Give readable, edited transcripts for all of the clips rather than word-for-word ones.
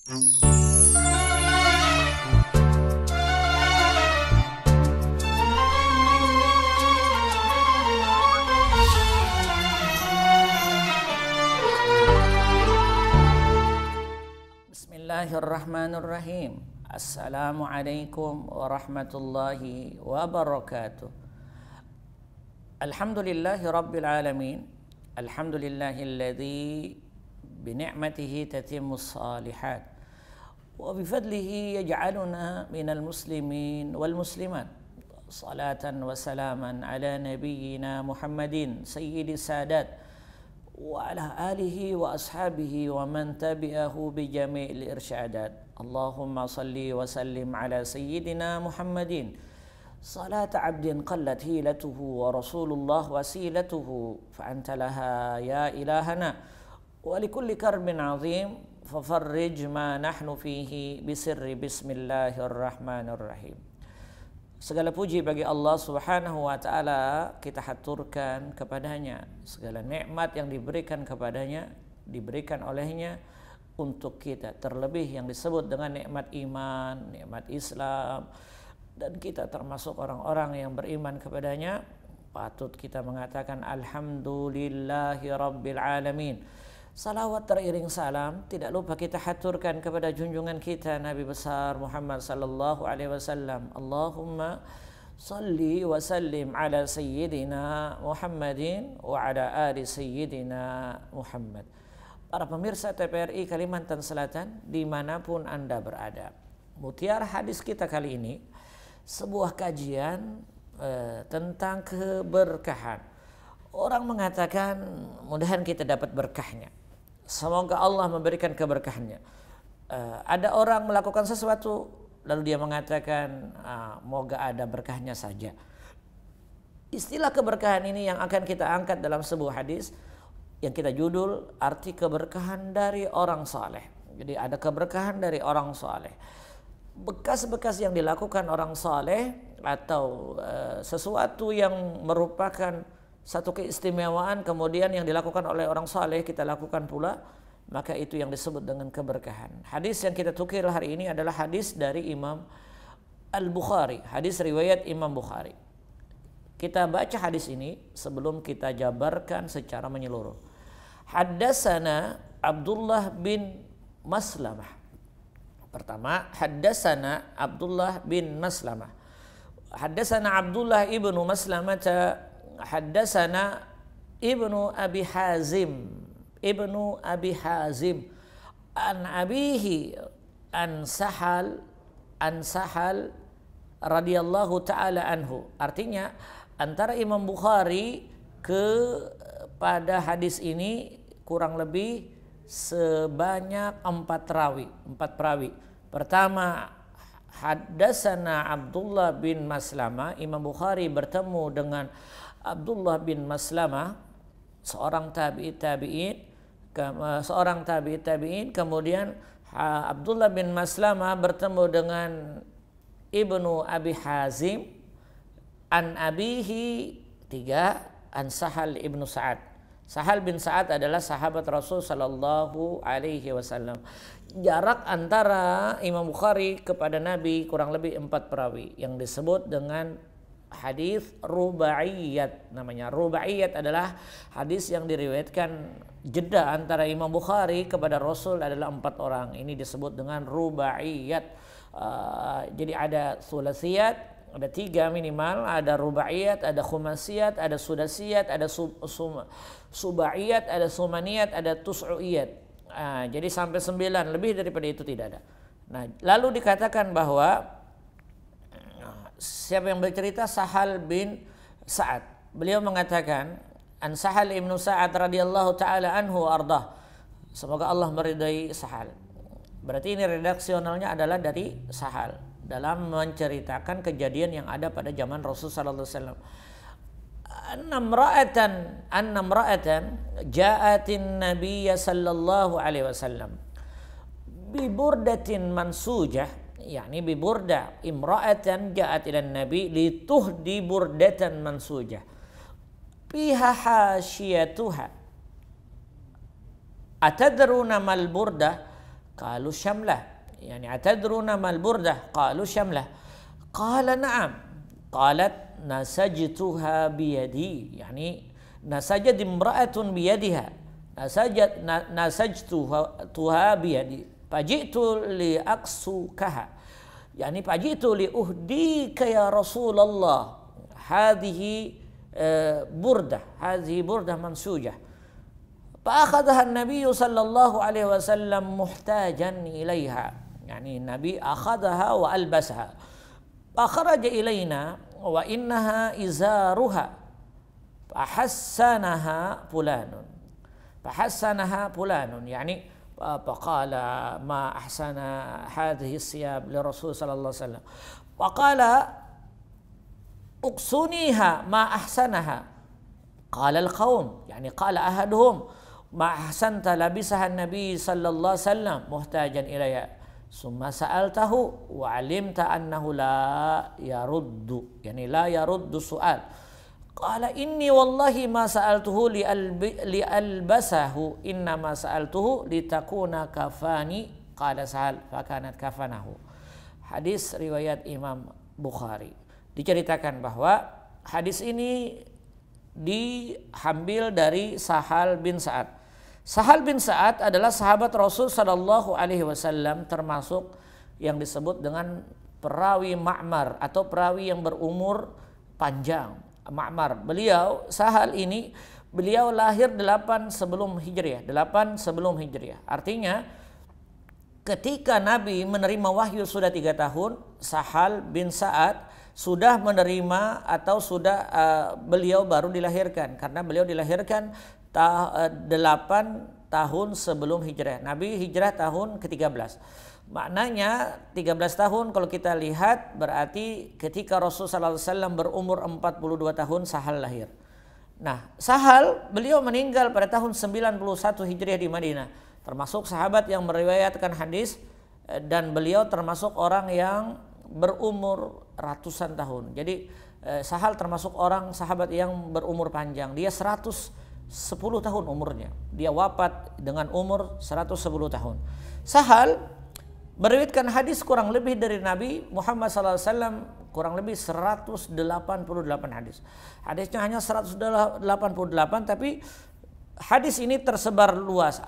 Bismillahirrahmanirrahim. Assalamualaikum warahmatullahi wabarakatuh. Alhamdulillahi rabbil alamin. Alhamdulillahilladzi bini'matihi tatimmus salihat wa bifadlihi yaj'aluna minal muslimin wal muslimat. Salatan wa salaman ala nabiyyina Muhammadin sayyidis sadat wa ala alihi wa ashabihi wa man tabi'ahu bi jami'il irsyadat. Allahumma salli wa sallim ala sayyidina Muhammadin salata abdin qallat hilatuhu wa rasulullah wasilatuhu fa anta laha ya ilahana wa likulli karbin azim fafarrij ma nahnu fihi bisirri bismillahirrahmanirrahim. Segala puji bagi Allah Subhanahu wa taala kita haturkan kepadanya. Segala nikmat yang diberikan kepadanya, diberikan olehnya untuk kita. Terlebih yang disebut dengan nikmat iman, nikmat Islam. Dan kita termasuk orang-orang yang beriman kepadanya. Patut kita mengatakan alhamdulillahi rabbil alamin. Salawat teriring salam tidak lupa kita haturkan kepada junjungan kita Nabi besar Muhammad sallallahu alaihi wasallam. Allahumma salli wa sallim ala sayyidina Muhammadin wa ala ali sayyidina Muhammad. Para pemirsa TPRI Kalimantan Selatan dimanapun Anda berada, mutiara hadis kita kali ini sebuah kajian tentang keberkahan. Orang mengatakan mudahan kita dapat berkahnya. Semoga Allah memberikan keberkahannya. Ada orang melakukan sesuatu lalu dia mengatakan moga ada berkahnya saja. Istilah keberkahan ini yang akan kita angkat dalam sebuah hadis yang kita judul arti keberkahan dari orang saleh. Jadi ada keberkahan dari orang saleh. Bekas-bekas yang dilakukan orang saleh atau sesuatu yang merupakan satu keistimewaan kemudian yang dilakukan oleh orang saleh kita lakukan pula, maka itu yang disebut dengan keberkahan. Hadis yang kita tukir hari ini adalah hadis dari Imam Al-Bukhari, hadis riwayat Imam Bukhari. Kita baca hadis ini sebelum kita jabarkan secara menyeluruh. Haddatsana Abdullah bin Maslamah. Pertama, haddatsana Abdullah bin Maslamah. Haddatsana Abdullah ibnu Maslamah haddatsana ibnu Abi Hazim an abihi an Sahal radhiyallahu taala anhu. Artinya antara Imam Bukhari pada hadis ini kurang lebih sebanyak 4 perawi. Pertama, haddatsana Abdullah bin Maslamah. Imam Bukhari bertemu dengan Abdullah bin Maslamah, seorang tabi'in, kemudian Abdullah bin Maslamah bertemu dengan Ibnu Abi Hazim an abihi, 3 an Sahal ibnu Sa'ad. Sahal bin Sa'ad adalah sahabat Rasul sallallahu alaihi wasallam. Jarak antara Imam Bukhari kepada Nabi kurang lebih 4 perawi yang disebut dengan hadis rubaiyat. Namanya rubaiyat adalah hadis yang diriwayatkan jeda antara Imam Bukhari kepada Rasul adalah 4 orang. Ini disebut dengan rubaiyat. Jadi ada sulasiyat, ada 3 minimal, ada rubaiyat, ada khumasiyat, ada sudasiyat, ada subaiyat, ada sumaniyat, ada tus'uiyat. Jadi sampai 9, lebih daripada itu tidak ada. Nah, lalu dikatakan bahwa siapa yang bercerita? Sahal bin Sa'ad. Beliau mengatakan an Sahal ibnu Sa'ad radhiyallahu taala anhu ardah. Semoga Allah meridai Sahal. Berarti ini redaksionalnya adalah dari Sahal dalam menceritakan kejadian yang ada pada zaman Rasul sallallahu alaihi wasallam. Anna imra'atan ja'atin nabiyya sallallahu alaihi wasallam bi burdatin mansujah, yakni bi burda. Imra'atan ja'at ila nabi lituhdi burdatan mansujah fiha hashiyatuha atadruna mal burdah qalu syamlah, yani atadruna mal burdah, qalu syamlah. Qala na'am. Qalat nasajtuha biyadi, yani nasajat imra'atun biyadiha, nasajtuha biyadi, faji'tu li aqsukaha, yani faji'tu li uhdika ya Rasulullah hadhihi burdah mansujah. Fa'akhadhaha an-nabiy sallallahu alaihi wasallam muhtajan ilaiha, yani Nabi akhadhaha wa albasaha. Fakharaja ilaina wa innaha izaruha fahassanaha fulanun, yani faqala ma ahsana hadhihi siyab li Rasul sallallahu alaihi wasallam. Faqala uqsuniha ma ahsanaha. Qala al-qaum, yani qala ahaduhum ma ahsanta labisaha an-nabi sallallahu alaihi wasallam muhtajan ilayya. Summa sa'altahu wa 'alimta annahu la yaruddu, yani la yaruddu su'al. Qala inni wallahi ma sa'altuhu li albasahu, inna ma sa'altuhu litakuna kafani. Qala Sahal fakanat kafanahu. Hadis riwayat Imam Bukhari. Diceritakan bahwa hadis ini diambil dari Sahal bin Sa'ad. Sahal bin Sa'ad adalah sahabat Rasul sallallahu alaihi wasallam, termasuk yang disebut dengan perawi Ma'mar atau perawi yang berumur panjang. Ma'mar, Sahal ini beliau lahir 8 sebelum Hijriah. Artinya ketika Nabi menerima wahyu sudah 3 tahun, Sahal bin Sa'ad sudah menerima atau beliau baru dilahirkan, karena beliau dilahirkan 8 tahun sebelum hijrah. Nabi hijrah tahun ke-13. Maknanya 13 tahun kalau kita lihat, berarti ketika Rasulullah SAW berumur 42 tahun Sahal lahir. Nah, Sahal beliau meninggal pada tahun 91 Hijriah di Madinah. Termasuk sahabat yang meriwayatkan hadis, dan beliau termasuk orang yang berumur ratusan tahun. Jadi Sahal termasuk orang sahabat yang berumur panjang. Dia 110 tahun umurnya. Dia wafat dengan umur 110 tahun. Sahal meriwayatkan hadis kurang lebih dari Nabi Muhammad SAW, kurang lebih 188 hadis. Hadisnya hanya 188, tapi hadis ini tersebar luas.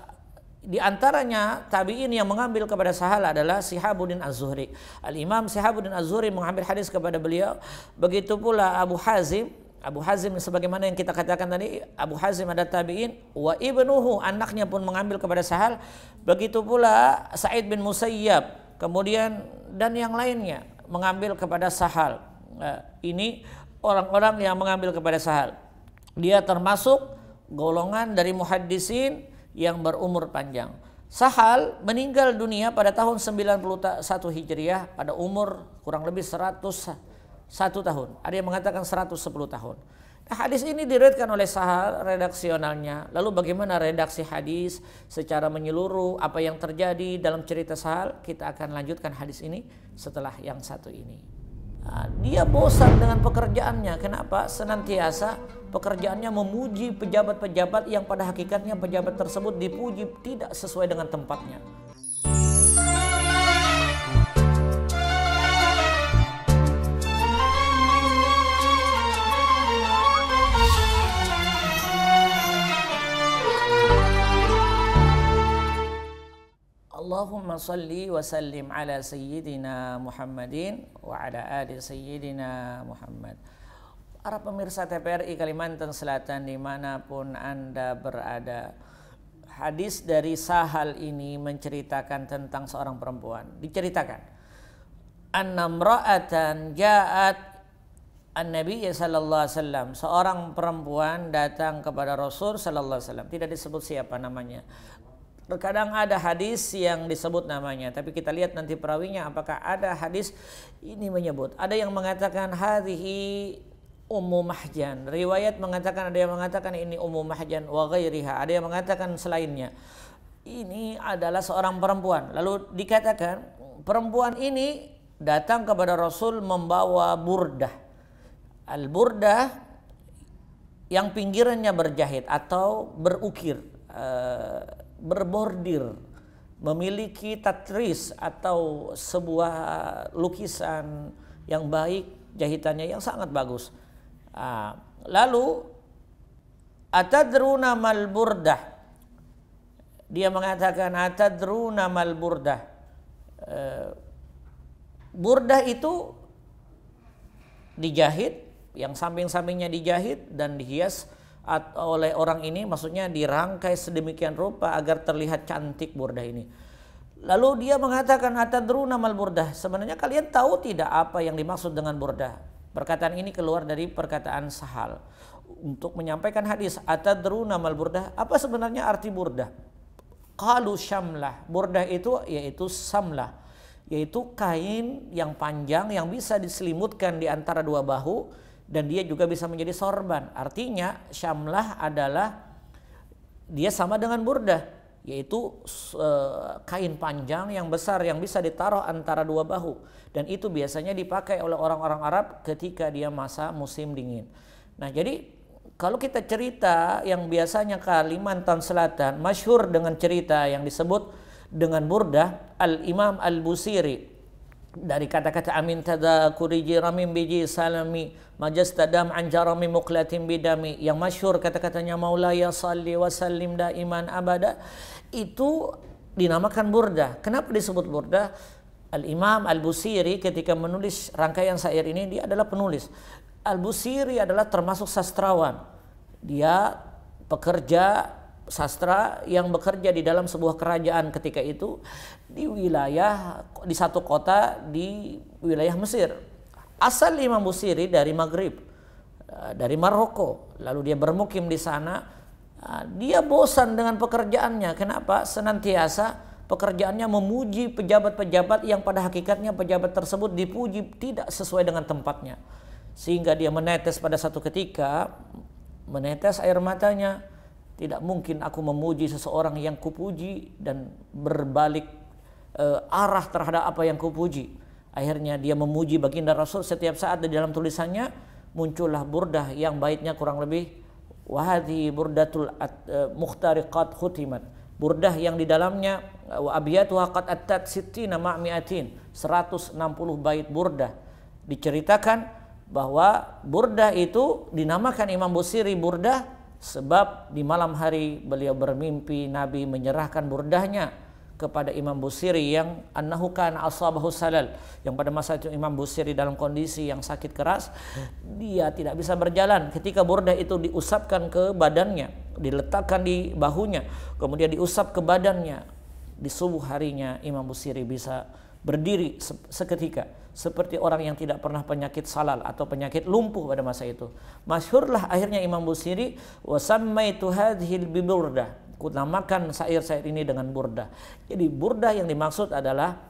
Di antaranya tabi'in yang mengambil kepada Sahal adalah Shihabuddin Az-Zuhri. Al-Imam Shihabuddin Az-Zuhri mengambil hadis kepada beliau. Begitu pula Abu Hazim sebagaimana yang kita katakan tadi, Abu Hazim ada tabi'in, wa ibnuhu, anaknya pun mengambil kepada Sahal. Begitu pula Sa'id bin Musayyab, kemudian dan yang lainnya mengambil kepada Sahal. Ini orang-orang yang mengambil kepada Sahal. Dia termasuk golongan dari muhaddisin yang berumur panjang. Sahal meninggal dunia pada tahun 91 Hijriah pada umur kurang lebih 101 tahun. Ada yang mengatakan 110 tahun. Nah, hadis ini diriwayatkan oleh Sahal redaksionalnya. Lalu bagaimana redaksi hadis secara menyeluruh, apa yang terjadi dalam cerita Sahal, kita akan lanjutkan hadis ini setelah yang satu ini. Nah, dia bosan dengan pekerjaannya. Kenapa? Senantiasa pekerjaannya memuji pejabat-pejabat yang pada hakikatnya pejabat tersebut dipuji tidak sesuai dengan tempatnya. Allahumma salli wa sallim ala sayyidina Muhammadin wa ala ali sayyidina Muhammad. Para pemirsa TPRI Kalimantan Selatan dimanapun Anda berada, hadis dari Sahal ini menceritakan tentang seorang perempuan. Diceritakan anna imra'atan ja'at an-nabiy sallallahu alaihi wasallam, seorang perempuan datang kepada Rasul sallallahu alaihi wasallam. Tidak disebut siapa namanya. Terkadang ada hadis yang disebut namanya, tapi kita lihat nanti perawinya apakah ada hadis ini menyebut. Ada yang mengatakan hadhihi Ummu Mahjan. Riwayat mengatakan, ada yang mengatakan ini Ummu Mahjan wa ghairiha. Ada yang mengatakan selainnya. Ini adalah seorang perempuan. Lalu dikatakan perempuan ini datang kepada Rasul membawa burdah. Al-burdah yang pinggirannya berjahit atau berukir, berbordir. memiliki tatris atau sebuah lukisan yang baik, jahitannya yang sangat bagus. Lalu atadruna mal burdah, dia mengatakan atadruna mal burdah. Burdah itu dijahit, yang samping-sampingnya dijahit dan dihias oleh orang ini, maksudnya dirangkai sedemikian rupa agar terlihat cantik burdah ini. Lalu dia mengatakan atadruna mal burdah, sebenarnya kalian tahu tidak apa yang dimaksud dengan burdah? Perkataan ini keluar dari perkataan Sahal untuk menyampaikan hadis. Atadruna mal burdah, apa sebenarnya arti burdah? Qalu syamlah. Burdah itu yaitu samlah, yaitu kain yang panjang yang bisa diselimutkan di antara dua bahu dan dia juga bisa menjadi sorban. Artinya syamlah adalah dia sama dengan burdah, yaitu kain panjang yang besar yang bisa ditaruh antara dua bahu, dan itu biasanya dipakai oleh orang-orang Arab ketika dia masa musim dingin. Nah, jadi kalau kita cerita yang biasanya Kalimantan Selatan masyhur dengan cerita yang disebut dengan burdah, Al-Imam Al-Busiri dari kata-kata amin tadakuri jiramin biji salami majastadam anjarami muklatin bidami, yang masyhur kata-katanya maulaya salli wa sallim daiman abada, itu dinamakan burdah. Kenapa disebut burdah? Al-Imam Al-Busiri ketika menulis rangkaian syair ini, dia adalah penulis. Al-Busiri adalah termasuk sastrawan. Dia pekerja sastra yang bekerja di dalam sebuah kerajaan ketika itu di satu kota di wilayah Mesir. Asal Imam Busiri dari Maghrib, dari Maroko, lalu dia bermukim di sana. Dia bosan dengan pekerjaannya. Kenapa? Senantiasa pekerjaannya memuji pejabat-pejabat yang pada hakikatnya pejabat tersebut dipuji tidak sesuai dengan tempatnya, sehingga dia menetes pada satu ketika, menetes air matanya. Tidak mungkin aku memuji seseorang yang kupuji dan berbalik arah terhadap apa yang kupuji. Akhirnya dia memuji baginda Rasul setiap saat. Di dalam tulisannya muncullah burdah yang baitnya kurang lebih wahadi burdatul mukhtariqat khutimat, burdah yang di dalamnya wa abiyatuha qad attat sittina ma'miatin, 160 bait burdah. Diceritakan bahwa burdah itu dinamakan Imam Busiri burdah sebab di malam hari beliau bermimpi Nabi menyerahkan burdahnya kepada Imam Busiri yang annahu kana asabahu salal, yang pada masa itu Imam Busiri dalam kondisi yang sakit keras, dia tidak bisa berjalan. Ketika burdah itu diusapkan ke badannya, diletakkan di bahunya, kemudian diusap ke badannya, di subuh harinya Imam Busiri bisa berdiri seketika seperti orang yang tidak pernah penyakit salal atau penyakit lumpuh pada masa itu. Masyhurlah akhirnya Imam Busiri wa sammaitu hadhil bi burdah, ku namakan syair-syair ini dengan burdah. Jadi burdah yang dimaksud adalah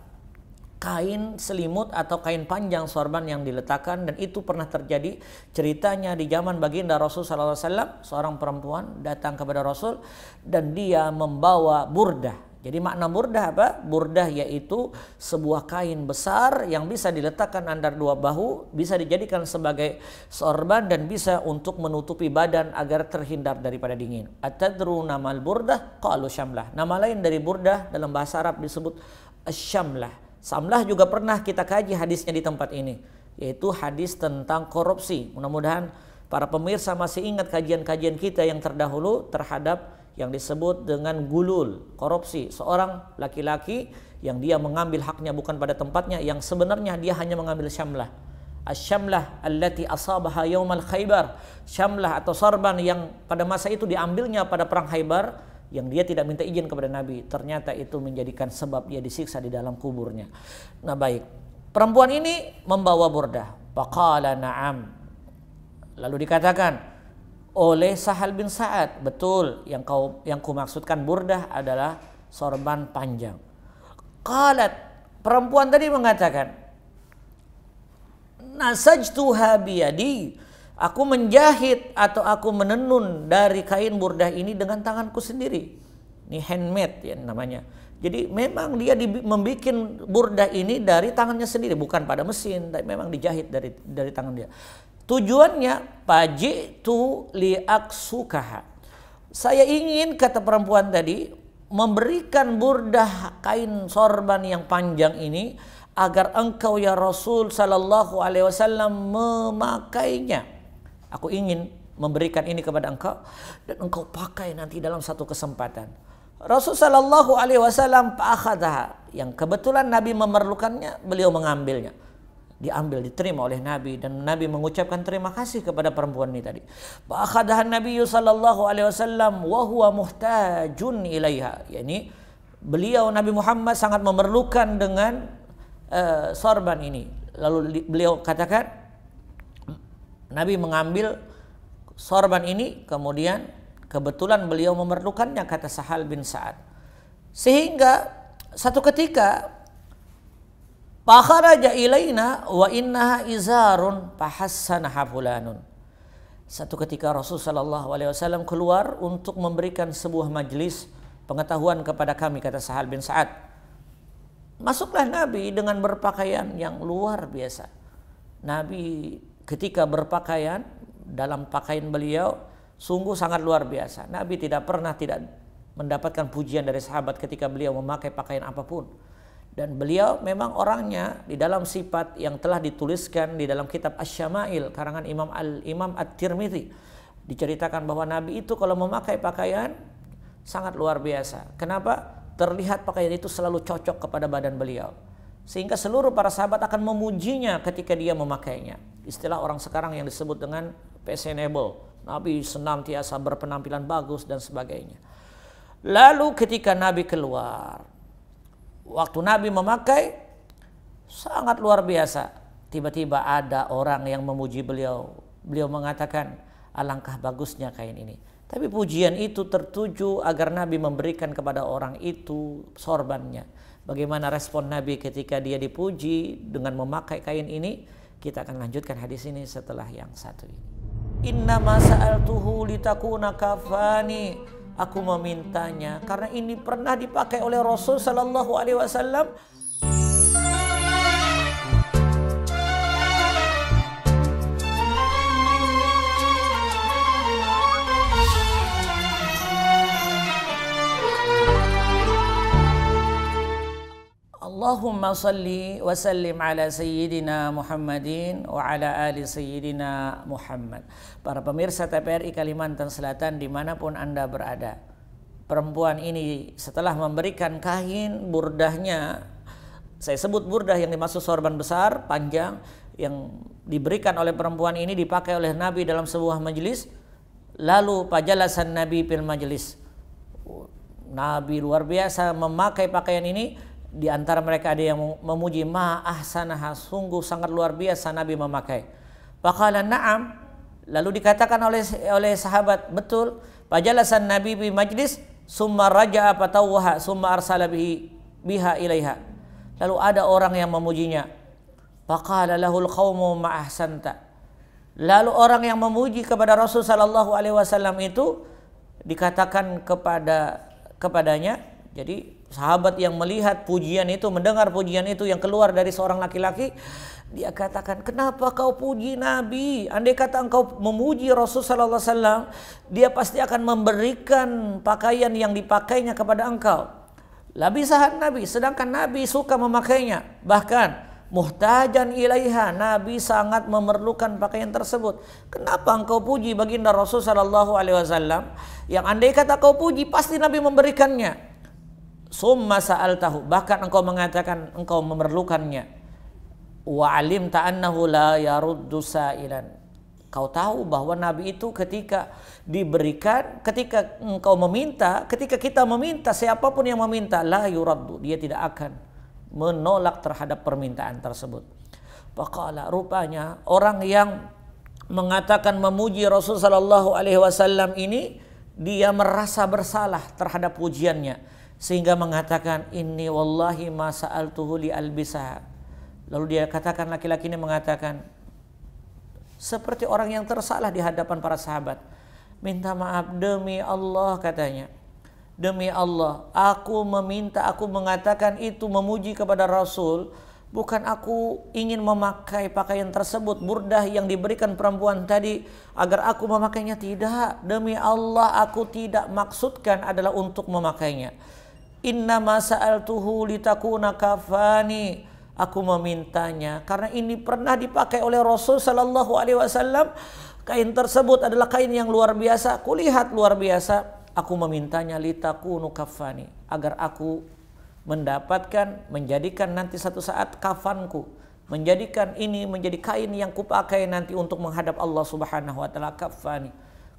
kain selimut atau kain panjang sorban yang diletakkan, dan itu pernah terjadi ceritanya di zaman baginda Rasul SAW. Seorang perempuan datang kepada Rasul dan dia membawa burdah. Jadi makna burdah apa? Burdah yaitu sebuah kain besar yang bisa diletakkan antara dua bahu, bisa dijadikan sebagai sorban dan bisa untuk menutupi badan agar terhindar daripada dingin. Atadruna mal burdah? Qalu syamlah. Nama lain dari burdah dalam bahasa Arab disebut syamlah. Samlah juga pernah kita kaji hadisnya di tempat ini, yaitu hadis tentang korupsi. Mudah-mudahan para pemirsa masih ingat kajian-kajian kita yang terdahulu terhadap yang disebut dengan gulul, korupsi. Seorang laki-laki yang dia mengambil haknya bukan pada tempatnya, yang sebenarnya dia hanya mengambil syamlah. Asy-syamlah allati asabaha yaumal Khaybar. Syamlah atau sorban yang pada masa itu diambilnya pada perang Khaybar, yang dia tidak minta izin kepada Nabi. Ternyata itu menjadikan sebab dia disiksa di dalam kuburnya. Nah, baik. Perempuan ini membawa burdah. Faqala na'am. Lalu dikatakan oleh Sahal bin Sa'ad, betul, yang ku maksudkan burdah adalah sorban panjang. Qalat, perempuan tadi mengatakan, nasajtuha biyadi, aku menjahit atau aku menenun dari kain burdah ini dengan tanganku sendiri. Ini handmade ya namanya. Jadi memang dia membuat burdah ini dari tangannya sendiri, bukan pada mesin, tapi memang dijahit dari tangan dia. Tujuannya pajitu liaksukaha. Saya ingin, kata perempuan tadi, memberikan burdah kain sorban yang panjang ini agar engkau ya Rasul sallallahu alaihi wasallam memakainya. Aku ingin memberikan ini kepada engkau dan engkau pakai nanti dalam satu kesempatan. Rasul sallallahu alaihi wasallam fa'akhadha, yang kebetulan Nabi memerlukannya, beliau mengambilnya. Diambil, diterima oleh Nabi, dan Nabi mengucapkan terima kasih kepada perempuan ini tadi. Fa'akhadha Nabi sallallahu alaihi wasallam wa huwa muhtajun ilaiha, yakni beliau Nabi Muhammad sangat memerlukan dengan sorban ini. Lalu beliau katakan, Nabi mengambil sorban ini, kemudian kebetulan beliau memerlukannya, kata Sahal bin Sa'ad. Sehingga satu ketika fakharaja ilaina wa innaha izarun fahassanaha fulanun. Satu ketika Rasul sallallahu alaihi wasallam keluar untuk memberikan sebuah majelis pengetahuan kepada kami, kata Sahal bin Sa'ad. Masuklah Nabi dengan berpakaian yang luar biasa. Nabi ketika berpakaian, dalam pakaian beliau sungguh sangat luar biasa. Nabi tidak pernah tidak mendapatkan pujian dari sahabat ketika beliau memakai pakaian apapun. Dan beliau memang orangnya di dalam sifat yang telah dituliskan di dalam kitab Asy-Syama'il karangan Imam At-Tirmidzi, diceritakan bahwa Nabi itu kalau memakai pakaian sangat luar biasa. Kenapa? Terlihat pakaian itu selalu cocok kepada badan beliau, sehingga seluruh para sahabat akan memujinya ketika dia memakainya. Istilah orang sekarang yang disebut dengan fashionable. Nabi senantiasa berpenampilan bagus dan sebagainya. Lalu ketika Nabi keluar, waktu Nabi memakai sangat luar biasa, tiba-tiba ada orang yang memuji beliau. Beliau mengatakan, alangkah bagusnya kain ini. Tapi pujian itu tertuju agar Nabi memberikan kepada orang itu sorbannya. Bagaimana respon Nabi ketika dia dipuji dengan memakai kain ini? Kita akan lanjutkan hadis ini setelah yang satu ini. Innama sa'altuhu litakuna kafani. Aku memintanya karena ini pernah dipakai oleh Rasul sallallahu alaihi wasallam. Allahumma salli wa sallim ala sayyidina Muhammadin wa ala ali sayyidina Muhammad. Para pemirsa TPRI Kalimantan Selatan dimanapun Anda berada, perempuan ini setelah memberikan kain burdahnya, saya sebut burdah yang dimaksud sorban besar panjang yang diberikan oleh perempuan ini, dipakai oleh Nabi dalam sebuah majelis. Lalu pajalasan Nabi fil majelis, Nabi luar biasa memakai pakaian ini. Di antara mereka ada yang memuji, ma ahsanaha, sungguh sangat luar biasa Nabi memakai. Faqala na'am, lalu dikatakan oleh sahabat, betul. Fajalasan Nabi bi majlis summa raja'a fatawwaha summa arsala biha ilaiha. Lalu ada orang yang memujinya. Faqala lahul qaumu ma ahsanta. Lalu orang yang memuji kepada Rasul sallallahu alaihi wasallam itu dikatakan kepadanya, jadi sahabat yang melihat pujian itu, mendengar pujian itu yang keluar dari seorang laki-laki, dia katakan, kenapa kau puji Nabi? Andai kata engkau memuji Rasul sallallahu alaihi wasallam, dia pasti akan memberikan pakaian yang dipakainya kepada engkau. Lebih sahat Nabi, sedangkan Nabi suka memakainya. Bahkan muhtajan ilaiha, Nabi sangat memerlukan pakaian tersebut. Kenapa engkau puji baginda Rasul sallallahu alaihi wasallam yang andai kata kau puji pasti Nabi memberikannya? Summa sa'altahu, bahkan engkau mengatakan engkau memerlukannya. Wa alimta annahu la yaruddu sa'ilan. Kau tahu bahwa Nabi itu ketika diberikan, ketika engkau meminta, ketika kita meminta, siapapun yang meminta, la yuraddu, dia tidak akan menolak terhadap permintaan tersebut. Faqala, rupanya orang yang mengatakan memuji Rasul sallallahu alaihi wasallam ini, dia merasa bersalah terhadap pujiannya, sehingga mengatakan, inni wallahi ma sa'altuhu li albisaha. Lalu dia katakan, laki-laki ini mengatakan seperti orang yang tersalah di hadapan para sahabat, minta maaf demi Allah, katanya, demi Allah aku meminta, aku mengatakan itu memuji kepada Rasul, bukan aku ingin memakai pakaian tersebut, burdah yang diberikan perempuan tadi, agar aku memakainya. Tidak, demi Allah aku tidak maksudkan adalah untuk memakainya. Innama sa'altuhu litakuna kafani. Aku memintanya karena ini pernah dipakai oleh Rasul sallallahu alaihi wasallam. Kain tersebut adalah kain yang luar biasa. Kulihat luar biasa. Aku memintanya litakunu kafani, agar aku mendapatkan, menjadikan nanti satu saat kafanku, menjadikan ini menjadi kain yang kupakai nanti untuk menghadap Allah Subhanahu wa taala. Kafani.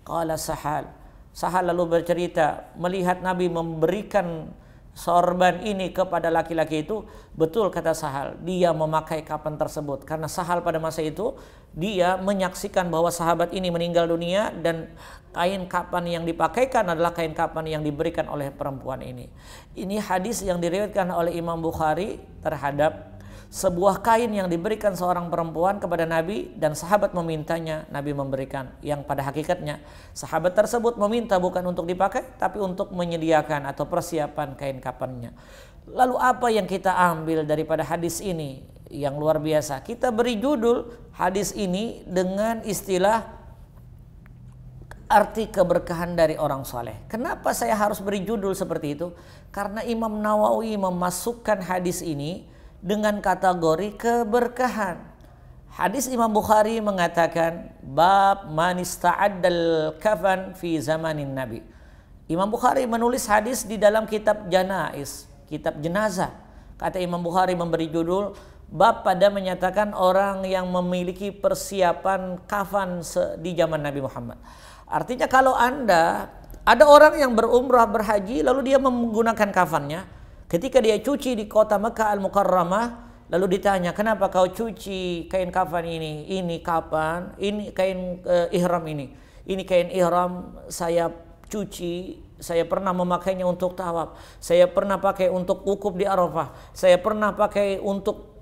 Qala Sahal. Sahal lalu bercerita melihat Nabi memberikan sorban ini kepada laki-laki itu. Betul kata Sahal, dia memakai kapan tersebut karena Sahal pada masa itu dia menyaksikan bahwa sahabat ini meninggal dunia dan kain kapan yang dipakaikan adalah kain kapan yang diberikan oleh perempuan ini. Ini hadis yang diriwayatkan oleh Imam Bukhari terhadap sebuah kain yang diberikan seorang perempuan kepada Nabi dan sahabat memintanya, Nabi memberikan, yang pada hakikatnya sahabat tersebut meminta bukan untuk dipakai tapi untuk menyediakan atau persiapan kain kafannya. Lalu apa yang kita ambil daripada hadis ini yang luar biasa? Kita beri judul hadis ini dengan istilah arti keberkahan dari orang soleh. Kenapa saya harus beri judul seperti itu? Karena Imam Nawawi memasukkan hadis ini dengan kategori keberkahan. Hadis Imam Bukhari mengatakan bab man ista'addal kafan fi zamanin Nabi. Imam Bukhari menulis hadis di dalam kitab Janaiz, kitab jenazah. Kata Imam Bukhari memberi judul bab pada menyatakan orang yang memiliki persiapan kafan di zaman Nabi Muhammad. Artinya kalau Anda ada orang yang berumrah berhaji lalu dia menggunakan kafannya. Ketika dia cuci di kota Mekah Al-Mukarramah, lalu ditanya, kenapa kau cuci kain kafan ini? Ini kapan? Ini kain ihram ini. Ini kain ihram saya cuci, saya pernah memakainya untuk tawaf. Saya pernah pakai untuk wukuf di Arafah. Saya pernah pakai untuk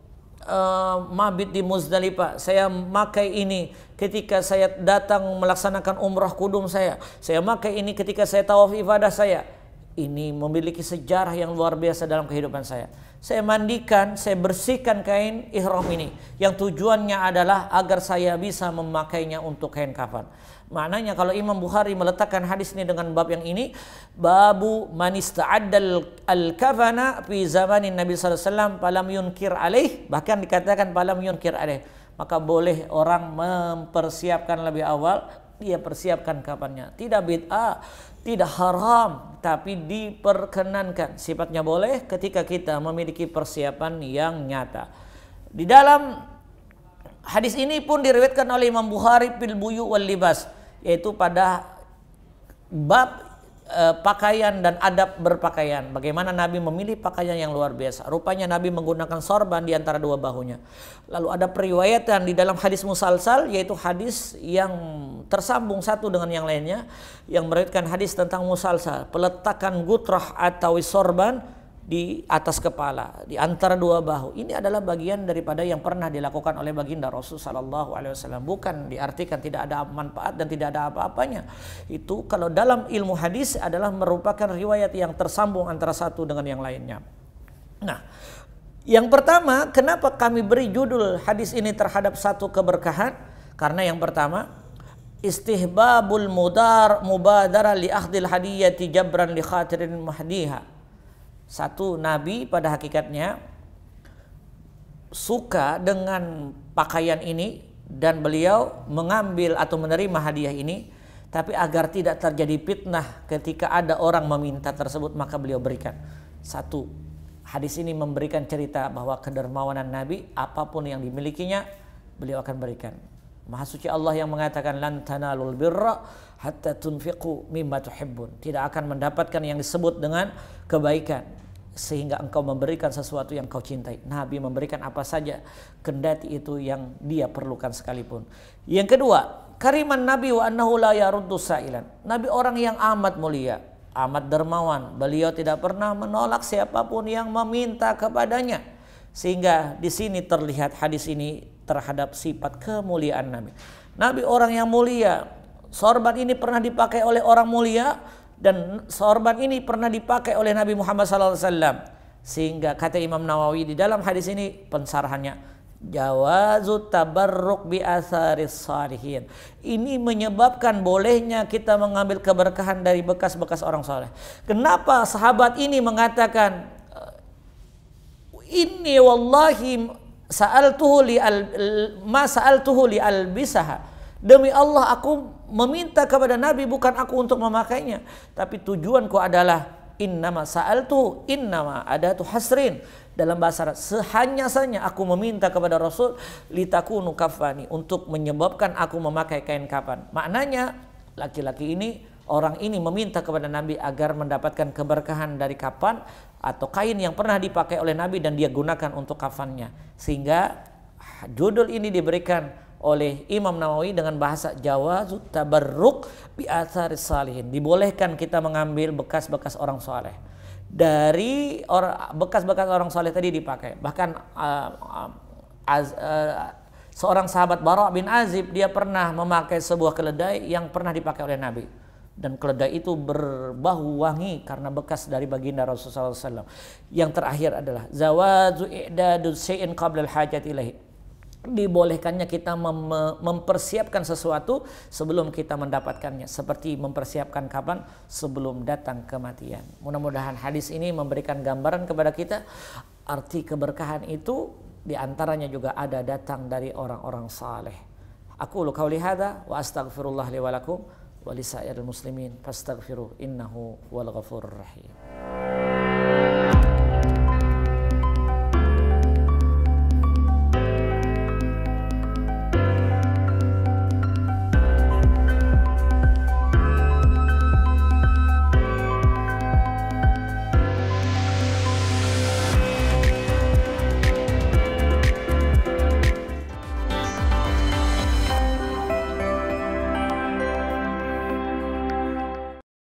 mabit di Muzdalifah. Saya pakai ini ketika saya datang melaksanakan umrah kudum saya. Saya pakai ini ketika saya tawaf ibadah saya. Ini memiliki sejarah yang luar biasa dalam kehidupan saya. Saya mandikan, saya bersihkan kain ihram ini yang tujuannya adalah agar saya bisa memakainya untuk kain kafan. Maknanya kalau Imam Bukhari meletakkan hadis ini dengan bab yang ini, babu man ista'addal al-kafana fi zamanin Nabi sallallahu alaihi wasallam falam yunkir alaih, bahkan dikatakan falam yunkir alaih. Maka boleh orang mempersiapkan lebih awal, dia persiapkan kafannya. Tidak bid'ah, tidak haram, tapi diperkenankan. Sifatnya boleh ketika kita memiliki persiapan yang nyata. Di dalam hadis ini pun diriwayatkan oleh Imam Bukhari fil buyu wal libas, yaitu pada bab pakaian dan adab berpakaian. Bagaimana Nabi memilih pakaian yang luar biasa. Rupanya Nabi menggunakan sorban di antara dua bahunya. Lalu ada periwayatan di dalam hadis musalsal, yaitu hadis yang tersambung satu dengan yang lainnya, yang meriwayatkan hadis tentang musalsal, peletakan gutrah atau sorban di atas kepala, di antara dua bahu. Ini adalah bagian daripada yang pernah dilakukan oleh baginda Rasul sallallahu alaihi wasallam. Bukan diartikan tidak ada manfaat dan tidak ada apa-apanya. Itu kalau dalam ilmu hadis adalah merupakan riwayat yang tersambung antara satu dengan yang lainnya. Nah, yang pertama, kenapa kami beri judul hadis ini terhadap satu keberkahan? Karena yang pertama, istihbabul mubadara li akhdil hadiyati jabran li khatirin mahdiha. Satu, Nabi pada hakikatnya suka dengan pakaian ini dan beliau mengambil atau menerima hadiah ini, tapi agar tidak terjadi fitnah ketika ada orang meminta tersebut maka beliau berikan. Satu, hadis ini memberikan cerita bahwa kedermawanan Nabi, apapun yang dimilikinya beliau akan berikan. Maha suci Allah yang mengatakan lan tanalul birra hatta tunfiqu mimma tuhibbun. Tidak akan mendapatkan yang disebut dengan kebaikan sehingga engkau memberikan sesuatu yang kau cintai. Nabi memberikan apa saja kendati itu yang dia perlukan sekalipun. Yang kedua, kariman Nabi wa annahu la yaruddu sa'ilan. Nabi orang yang amat mulia, amat dermawan. Beliau tidak pernah menolak siapapun yang meminta kepadanya. Sehingga di sini terlihat hadis ini terhadap sifat kemuliaan Nabi. Nabi orang yang mulia. Sorban ini pernah dipakai oleh orang mulia dan sorban ini pernah dipakai oleh Nabi Muhammad SAW. Sehingga kata Imam Nawawi di dalam hadis ini pensarahannya, Jawazu tabarruk bi atharis salihin. Ini menyebabkan bolehnya kita mengambil keberkahan dari bekas-bekas orang saleh. Kenapa sahabat ini mengatakan inni wallahi sa'altuhu li albisaha. Demi Allah aku meminta kepada Nabi bukan aku untuk memakainya, tapi tujuanku adalah innama sa'altuhu, innama adatu hasrin. Dalam bahasa Arab, hanya aku meminta kepada Rasul litakunu kafani, untuk menyebabkan aku memakai kain kafan. Maknanya laki-laki ini, orang ini meminta kepada Nabi agar mendapatkan keberkahan dari kafan atau kain yang pernah dipakai oleh Nabi dan dia gunakan untuk kafannya. Sehingga judul ini diberikan oleh Imam Nawawi dengan bahasa jawazu tabarruk bi atharis salihin. Dibolehkan kita mengambil bekas-bekas orang saleh. Dari bekas-bekas orang saleh tadi dipakai. Bahkan seorang sahabat Bara' bin Azib, dia pernah memakai sebuah keledai yang pernah dipakai oleh Nabi. Dan keledai itu berbau wangi karena bekas dari baginda Rasulullah SAW. Yang terakhir adalah zawazu i'dadu syai'in qabla al-hajat ilaihi. Dibolehkannya kita mempersiapkan sesuatu sebelum kita mendapatkannya, seperti mempersiapkan kapan sebelum datang kematian. Mudah-mudahan hadis ini memberikan gambaran kepada kita arti keberkahan itu diantaranya juga ada datang dari orang-orang saleh. Aqulu qauli hadza wa astaghfirullah li wa lakum wa lisairil muslimin fastaghfiruh innahu wal ghafurur rahim.